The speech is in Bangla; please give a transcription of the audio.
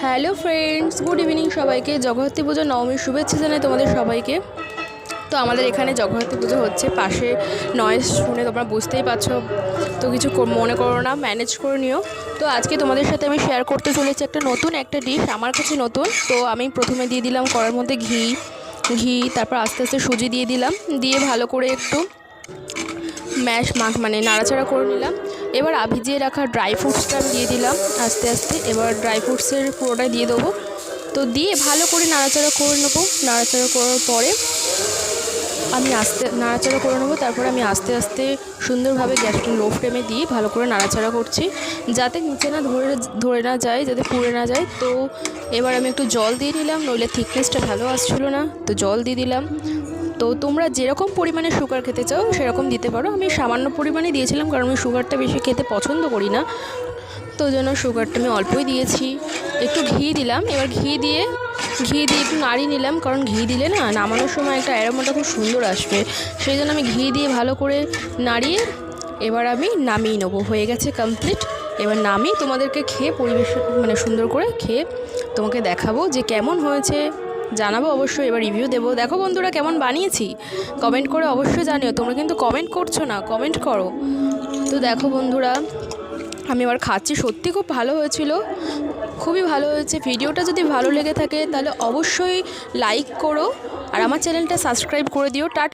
হ্যালো ফ্রেন্ডস, গুড ইভিনিং সবাইকে। জগদ্ধাত্রী পুজো নবমীর শুভেচ্ছা জানাই তোমাদের সবাইকে। তো আমাদের এখানে জগদ্ধাত্রী পুজো হচ্ছে, পাশে নয়েজ শুনে তোমরা বুঝতেই পারছো, তো কিছু মনে করো না, ম্যানেজ করে নিও। তো আজকে তোমাদের সাথে আমি শেয়ার করতে চলেছি একটা ডিশ, আমার কাছে নতুন। তো আমি প্রথমে দিয়ে দিলাম কড়ার মধ্যে ঘি, তারপর আস্তে আস্তে সুজি দিয়ে দিলাম, দিয়ে ভালো করে একটু মানে নাড়াচাড়া করে নিলাম। এবার ভিজিয়ে রাখা ড্রাই ফ্রুটসটা আমি দিয়ে দিলাম আস্তে আস্তে। এবার ড্রাই ফ্রুটসের পুরোটাই দিয়ে দেবো। তো দিয়ে ভালো করে নাড়াচাড়া করে নেবো। নাড়াচাড়া করার পরে তারপরে আমি আস্তে আস্তে সুন্দরভাবে গ্যাসটা লো ফ্লেমে দিয়ে ভালো করে নাড়াচাড়া করছি, যাতে নিচে না ধরে না যায়, যাতে পুড়ে না যায়। তো এবার আমি একটু জল দিয়ে নিলাম, নইলে থিকনেসটা ভালো আসছিলো না, তো জল দিয়ে দিলাম। তো তোমরা যেরকম পরিমাণে সুগার খেতে চাও সেরকম দিতে পারো। আমি সামান্য পরিমাণে দিয়েছিলাম, কারণ আমি সুগারটা বেশি খেতে পছন্দ করি না, তো জন্য সুগারটা আমি অল্পই দিয়েছি। একটু ঘি দিলাম, এবার ঘি দিয়ে একটু নাড়িয়ে নিলাম, কারণ ঘি দিলে না নামানোর সময় একটা অ্যারোমাটা খুব সুন্দর আসবে, সেই জন্য আমি ঘি দিয়ে ভালো করে নাড়িয়ে এবার আমি নামিয়ে নেবো। হয়ে গেছে কমপ্লিট। এবার নামিয়ে তোমাদেরকে খেয়ে সুন্দর করে খেয়ে তোমাকে দেখাবো যে কেমন হয়েছে, জানাবো অবশ্যই। এবার রিভিউ দেবো। দেখো বন্ধুরা কেমন বানিয়েছি, কমেন্ট করে অবশ্যই জানিও। তোমরা কিন্তু কমেন্ট করছো না, কমেন্ট করো। তো দেখো বন্ধুরা, আমি এবার খাচ্ছি, সত্যি খুব ভালো হয়েছিল, খুবই ভালো হয়েছে। ভিডিওটা যদি ভালো লেগে থাকে তাহলে অবশ্যই লাইক করো, আর আমার চ্যানেলটা সাবস্ক্রাইব করে দিও।